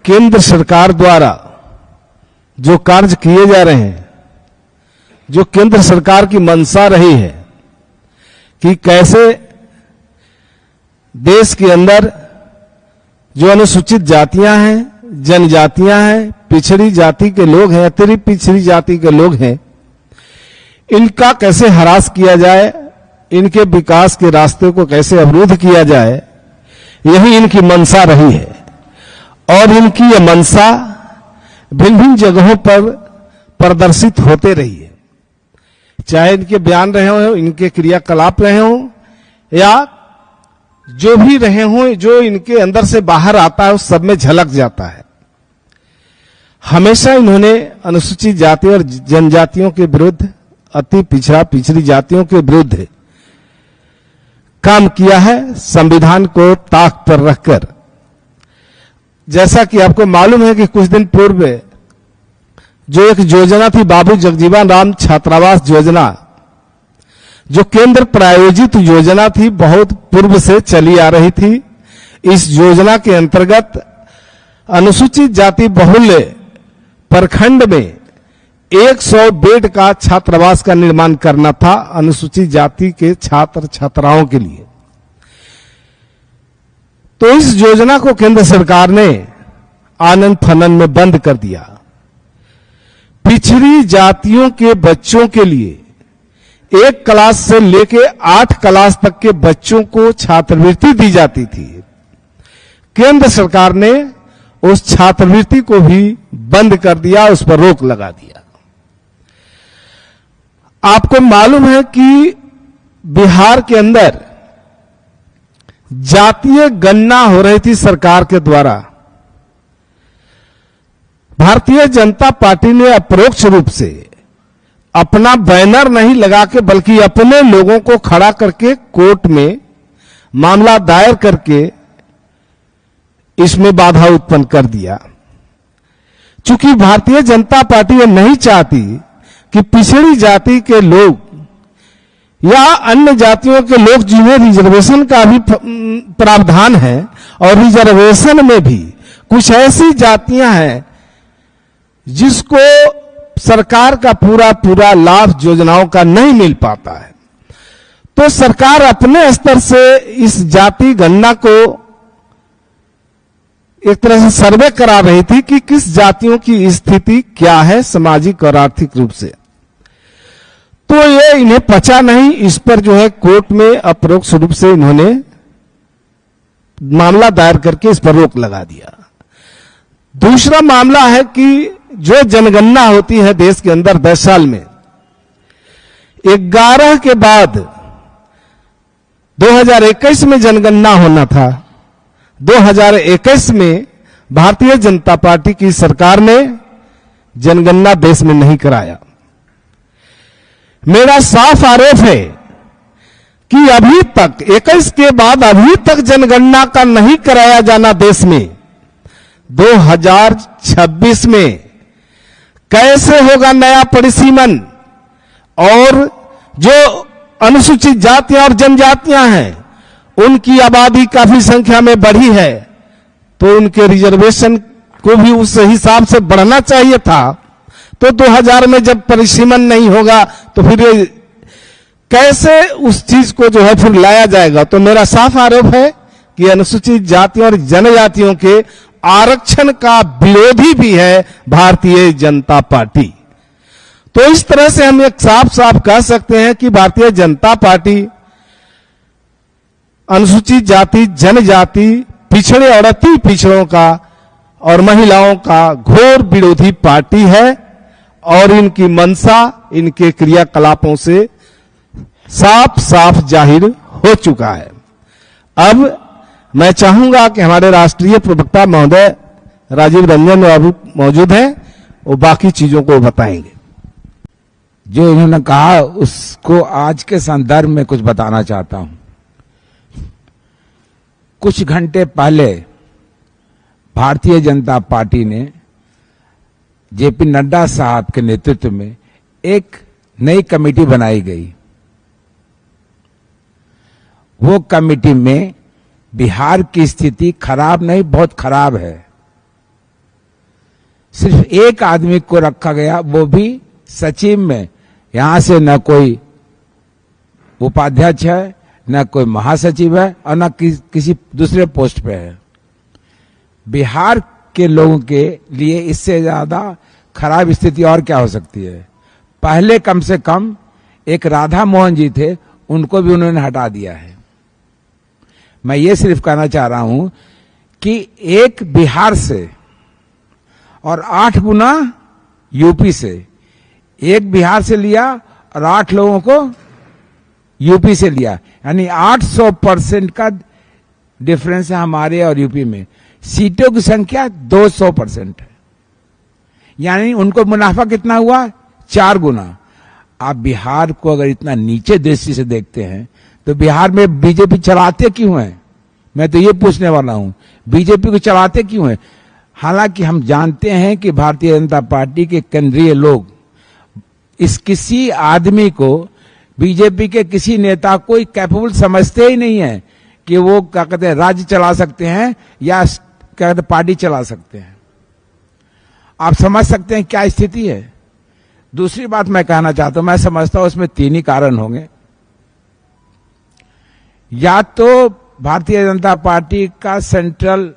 केंद्र सरकार द्वारा जो कार्य किए जा रहे हैं, जो केंद्र सरकार की मंशा रही है कि कैसे देश के अंदर जो अनुसूचित जातियां हैं, जनजातियां हैं, पिछड़ी जाति के लोग हैं, अतिरिक्त पिछड़ी जाति के लोग हैं, इनका कैसे हरास किया जाए, इनके विकास के रास्ते को कैसे अवरुद्ध किया जाए, यही इनकी मंशा रही है। और इनकी यह मंशा भिन्न भिन्न जगहों पर प्रदर्शित होते रही है, चाहे इनके बयान रहे हों, इनके क्रियाकलाप रहे हों, या जो भी रहे हों, जो इनके अंदर से बाहर आता है उस सब में झलक जाता है। हमेशा इन्होंने अनुसूचित जाति और जनजातियों के विरुद्ध, अति पिछड़ा पिछड़ी जातियों के विरुद्ध काम किया है, संविधान को ताक पर रखकर। जैसा कि आपको मालूम है कि कुछ दिन पूर्व जो एक योजना थी, बाबू जगजीवन राम छात्रावास योजना, जो केंद्र प्रायोजित योजना थी, बहुत पूर्व से चली आ रही थी। इस योजना के अंतर्गत अनुसूचित जाति बहुल्य प्रखंड में 100 बेड का छात्रावास का निर्माण करना था अनुसूचित जाति के छात्र छात्राओं के लिए। तो इस योजना को केंद्र सरकार ने आनन फानन में बंद कर दिया। पिछड़ी जातियों के बच्चों के लिए 1 क्लास से लेकर 8 क्लास तक के बच्चों को छात्रवृत्ति दी जाती थी। केंद्र सरकार ने उस छात्रवृत्ति को भी बंद कर दिया, उस पर रोक लगा दिया। आपको मालूम है कि बिहार के अंदर जातीय गणना हो रही थी सरकार के द्वारा। भारतीय जनता पार्टी ने अपरोक्ष रूप से अपना बैनर नहीं लगा के, बल्कि अपने लोगों को खड़ा करके कोर्ट में मामला दायर करके इसमें बाधा उत्पन्न कर दिया। चूंकि भारतीय जनता पार्टी ये नहीं चाहती कि पिछड़ी जाति के लोग या अन्य जातियों के लोग, जिन्हें रिजर्वेशन का भी प्रावधान है, और रिजर्वेशन में भी कुछ ऐसी जातियां हैं जिसको सरकार का पूरा पूरा लाभ योजनाओं का नहीं मिल पाता है। तो सरकार अपने स्तर से इस जाति गणना को एक तरह से सर्वे करा रही थी कि किस जातियों की स्थिति क्या है सामाजिक और आर्थिक रूप से। तो ये इन्हें पचा नहीं, इस पर जो है कोर्ट में अपरोक्ष रूप से इन्होंने मामला दायर करके इस पर रोक लगा दिया। दूसरा मामला है कि जो जनगणना होती है देश के अंदर 10 साल में, 11 के बाद 2021 में जनगणना होना था। 2021 में भारतीय जनता पार्टी की सरकार ने जनगणना देश में नहीं कराया। मेरा साफ आरोप है कि अभी तक 21 के बाद अभी तक जनगणना का नहीं कराया जाना देश में। 2026 में कैसे होगा नया परिसीमन? और जो अनुसूचित जातियां और जनजातियां हैं, उनकी आबादी काफी संख्या में बढ़ी है, तो उनके रिजर्वेशन को भी उस हिसाब से बढ़ना चाहिए था। तो 2000 में जब परिसीमन नहीं होगा तो फिर कैसे उस चीज को जो है फिर लाया जाएगा? तो मेरा साफ आरोप है कि अनुसूचित जातियों और जनजातियों के आरक्षण का विरोधी भी है भारतीय जनता पार्टी। तो इस तरह से हम एक साफ साफ कह सकते हैं कि भारतीय जनता पार्टी अनुसूचित जाति, जनजाति, पिछड़े और अति पिछड़ों का और महिलाओं का घोर विरोधी पार्टी है। और इनकी मंशा इनके क्रियाकलापों से साफ साफ जाहिर हो चुका है। अब मैं चाहूंगा कि हमारे राष्ट्रीय प्रवक्ता महोदय राजीव रंजन बाबू मौजूद हैं, वो बाकी चीजों को बताएंगे। जो इन्होंने कहा उसको आज के संदर्भ में कुछ बताना चाहता हूं। कुछ घंटे पहले भारतीय जनता पार्टी ने जेपी नड्डा साहब के नेतृत्व में एक नई कमेटी बनाई गई। वो कमेटी में बिहार की स्थिति खराब नहीं, बहुत खराब है। सिर्फ एक आदमी को रखा गया, वो भी सचिव में। यहां से न कोई उपाध्यक्ष है, न कोई महासचिव है और न किसी दूसरे पोस्ट पे है। बिहार के लोगों के लिए इससे ज्यादा खराब स्थिति और क्या हो सकती है। पहले कम से कम एक राधा मोहन जी थे, उनको भी उन्होंने हटा दिया है। मैं ये सिर्फ कहना चाह रहा हूं कि एक बिहार से और 8 गुना यूपी से, एक बिहार से लिया और 8 लोगों को यूपी से लिया, यानी 800% का डिफरेंस है हमारे और यूपी में। सीटों की संख्या 200% है, यानी उनको मुनाफा कितना हुआ, 4 गुना। आप बिहार को अगर इतना नीचे दृष्टि से देखते हैं तो बिहार में बीजेपी चलाते क्यों हैं? मैं तो ये पूछने वाला हूं, बीजेपी को चलाते क्यों हैं? हालांकि हम जानते हैं कि भारतीय जनता पार्टी के केंद्रीय लोग इस किसी आदमी को, बीजेपी के किसी नेता को कैपेबल समझते ही नहीं है कि वो क्या कहते हैं राज्य चला सकते हैं या क्या कहते पार्टी चला सकते हैं। आप समझ सकते हैं क्या स्थिति है। दूसरी बात मैं कहना चाहता हूं, मैं समझता हूं इसमें 3 ही कारण होंगे। या तो भारतीय जनता पार्टी का सेंट्रल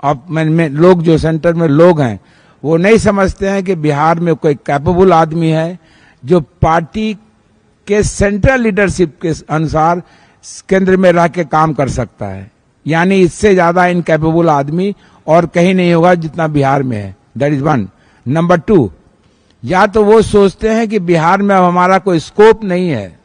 में लोग, जो सेंटर में लोग हैं, वो नहीं समझते हैं कि बिहार में कोई कैपेबल आदमी है जो पार्टी के सेंट्रल लीडरशिप के अनुसार केंद्र में रह के काम कर सकता है। यानी इससे ज्यादा इनकैपेबल आदमी और कहीं नहीं होगा जितना बिहार में है। That is 1। नंबर 2, या तो वो सोचते हैं कि बिहार में अब हमारा कोई स्कोप नहीं है,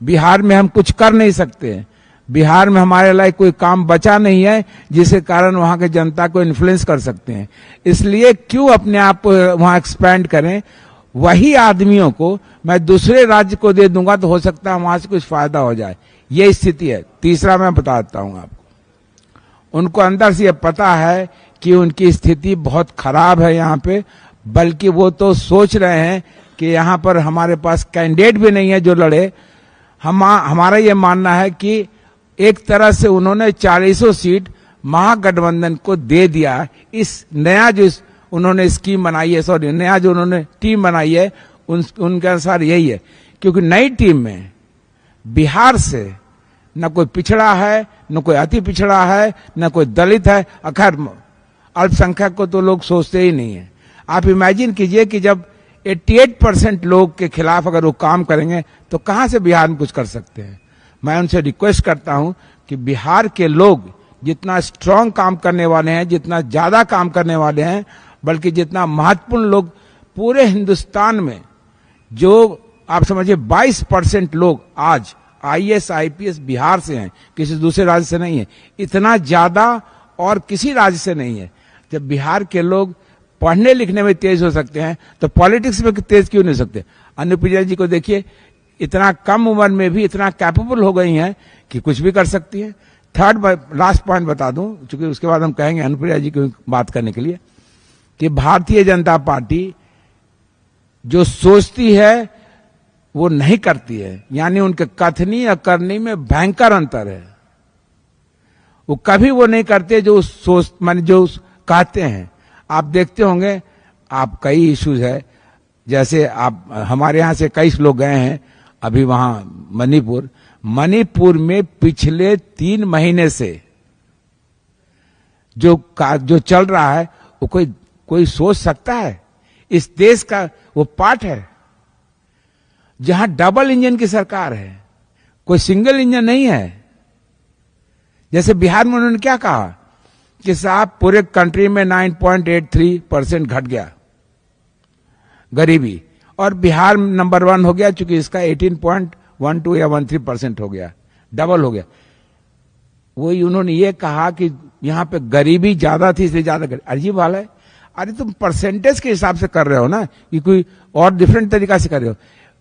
बिहार में हम कुछ कर नहीं सकते, बिहार में हमारे लिए कोई काम बचा नहीं है जिसके कारण वहां के जनता को इन्फ्लुएंस कर सकते हैं, इसलिए क्यों अपने आप वहां एक्सपैंड करें। वही आदमियों को मैं दूसरे राज्य को दे दूंगा तो हो सकता है वहां से कुछ फायदा हो जाए। ये स्थिति है। तीसरा मैं बताता हूं आपको, उनको अंदर से ये पता है कि उनकी स्थिति बहुत खराब है यहाँ पे, बल्कि वो तो सोच रहे हैं कि यहाँ पर हमारे पास कैंडिडेट भी नहीं है जो लड़े। हमारा ये मानना है कि एक तरह से उन्होंने 40 सीट महागठबंधन को दे दिया। इस नया जो उन्होंने स्कीम बनाई है, सॉरी नया जो उन्होंने टीम बनाई है, उनके अनुसार यही है। क्योंकि नई टीम में बिहार से न कोई पिछड़ा है, न कोई अति पिछड़ा है, न कोई दलित है, अखैर अल्पसंख्यक को तो लोग सोचते ही नहीं है। आप इमेजिन कीजिए कि जब 88% लोग के खिलाफ अगर वो काम करेंगे तो कहां से बिहार में कुछ कर सकते हैं। मैं उनसे रिक्वेस्ट करता हूं कि बिहार के लोग जितना स्ट्रांग काम करने वाले हैं, जितना ज्यादा काम करने वाले हैं, बल्कि जितना महत्वपूर्ण लोग पूरे हिंदुस्तान में, जो आप समझिए 22% लोग आज IAS IPS बिहार से हैं, किसी दूसरे राज्य से नहीं है। इतना ज्यादा और किसी राज्य से नहीं है। जब बिहार के लोग पढ़ने लिखने में तेज हो सकते हैं तो पॉलिटिक्स में तेज क्यों नहीं सकते। अनुप्रिया जी को देखिए, इतना कम उम्र में भी इतना कैपेबल हो गई हैं कि कुछ भी कर सकती हैं। थर्ड लास्ट पॉइंट बता दूं, क्योंकि उसके बाद हम कहेंगे अनुप्रिया जी की बात करने के लिए, कि भारतीय जनता पार्टी जो सोचती है वो नहीं करती है। यानी उनके कथनी और करनी में भयंकर अंतर है। वो कभी वो नहीं करते जो सोच मान जो कहते हैं। आप देखते होंगे, आप कई इश्यूज है, जैसे आप हमारे यहां से कई लोग गए हैं अभी वहां मणिपुर में पिछले 3 महीने से जो चल रहा है वो कोई सोच सकता है। इस देश का वो पार्ट है जहां डबल इंजन की सरकार है, कोई सिंगल इंजन नहीं है। जैसे बिहार में उन्होंने क्या कहा कि साहब पूरे कंट्री में 9.83% घट गया गरीबी, और बिहार नंबर 1 हो गया, चूंकि इसका 18.12 या 13% हो गया, डबल हो गया। वही उन्होंने ये कहा कि यहां पे गरीबी ज्यादा थी इसलिए ज्यादा। अजीब हाल है। अरे तुम परसेंटेज के हिसाब से कर रहे हो ना, कि कोई और डिफरेंट तरीका से कर रहे हो।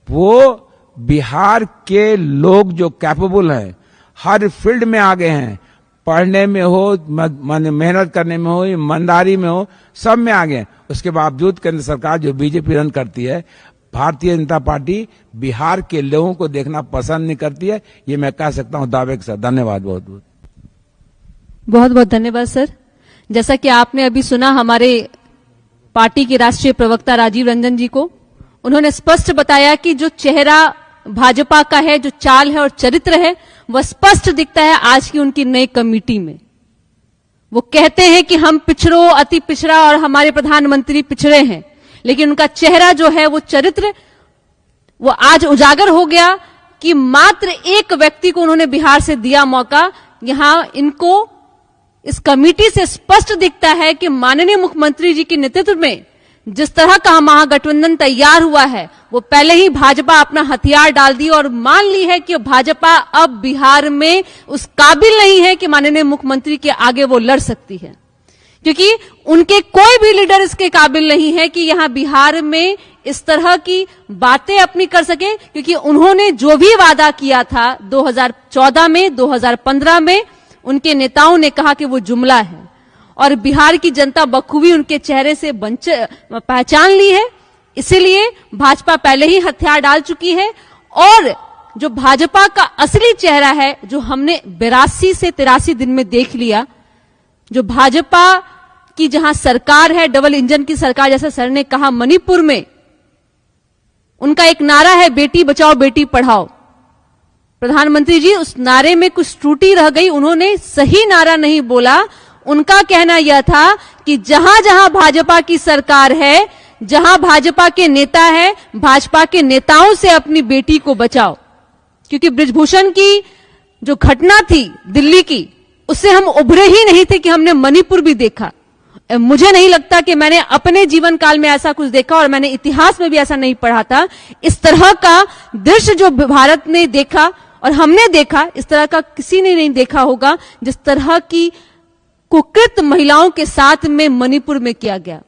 वो बिहार के लोग जो कैपेबल हैं, हर फील्ड में आगे हैं, पढ़ने में हो, मेहनत करने में हो, ईमानदारी में हो, सब में आगे हैं। उसके बावजूद केंद्र सरकार जो बीजेपी रन करती है, भारतीय जनता पार्टी बिहार के लोगों को देखना पसंद नहीं करती है। ये मैं कह सकता हूं दावे के साथ। धन्यवाद। बहुत बहुत बहुत बहुत धन्यवाद सर। जैसा कि आपने अभी सुना हमारे पार्टी के राष्ट्रीय प्रवक्ता राजीव रंजन जी को, उन्होंने स्पष्ट बताया कि जो चेहरा भाजपा का है, जो चाल है और चरित्र है, वह स्पष्ट दिखता है आज की उनकी नई कमेटी में। वो कहते हैं कि हम पिछड़ों, अति पिछड़ा और हमारे प्रधानमंत्री पिछड़े हैं, लेकिन उनका चेहरा जो है, वो चरित्र, वो आज उजागर हो गया कि मात्र एक व्यक्ति को उन्होंने बिहार से दिया मौका। यहां इनको इस कमेटी से स्पष्ट दिखता है कि माननीय मुख्यमंत्री जी के नेतृत्व में जिस तरह का महागठबंधन तैयार हुआ है, वो पहले ही भाजपा अपना हथियार डाल दी और मान ली है कि भाजपा अब बिहार में उस काबिल नहीं है कि माननीय मुख्यमंत्री के आगे वो लड़ सकती है, क्योंकि उनके कोई भी लीडर इसके काबिल नहीं है कि यहां बिहार में इस तरह की बातें अपनी कर सके, क्योंकि उन्होंने जो भी वादा किया था 2014 में, 2015 में, उनके नेताओं ने कहा कि वो जुमला है और बिहार की जनता बखूबी उनके चेहरे से पहचान ली है। इसीलिए भाजपा पहले ही हथियार डाल चुकी है और जो भाजपा का असली चेहरा है, जो हमने 82 से 83 दिन में देख लिया, जो भाजपा की जहां सरकार है, डबल इंजन की सरकार, जैसा सर ने कहा, मणिपुर में उनका एक नारा है, बेटी बचाओ बेटी पढ़ाओ। प्रधानमंत्री जी, उस नारे में कुछ त्रुटि रह गई, उन्होंने सही नारा नहीं बोला। उनका कहना यह था कि जहां जहां भाजपा की सरकार है, जहां भाजपा के नेता है, भाजपा के नेताओं से अपनी बेटी को बचाओ, क्योंकि बृजभूषण की जो घटना थी दिल्ली की, उससे हम उभरे ही नहीं थे कि हमने मणिपुर भी देखा। मुझे नहीं लगता कि मैंने अपने जीवन काल में ऐसा कुछ देखा और मैंने इतिहास में भी ऐसा नहीं पढ़ा था। इस तरह का दृश्य जो भारत ने देखा और हमने देखा, इस तरह का किसी ने नहीं देखा होगा, जिस तरह की कुकृत महिलाओं के साथ में मणिपुर में किया गया।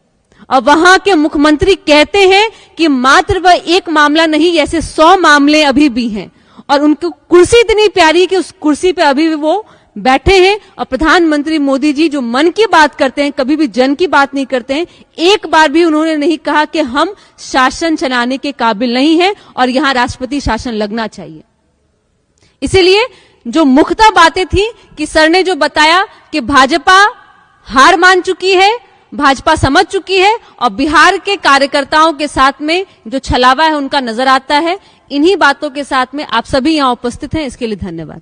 और वहां के मुख्यमंत्री कहते हैं कि मात्र वह एक मामला नहीं, ऐसे 100 मामले अभी भी हैं और उनको कुर्सी इतनी प्यारी कि उस कुर्सी पे अभी भी वो बैठे हैं। और प्रधानमंत्री मोदी जी जो मन की बात करते हैं, कभी भी जन की बात नहीं करते हैं। एक बार भी उन्होंने नहीं कहा कि हम शासन चलाने के काबिल नहीं हैं और यहां राष्ट्रपति शासन लगना चाहिए। इसीलिए जो मुख्यतः बातें थी कि सर ने जो बताया कि भाजपा हार मान चुकी है, भाजपा समझ चुकी है और बिहार के कार्यकर्ताओं के साथ में जो छलावा है उनका नजर आता है। इन्हीं बातों के साथ में आप सभी यहां उपस्थित हैं, इसके लिए धन्यवाद।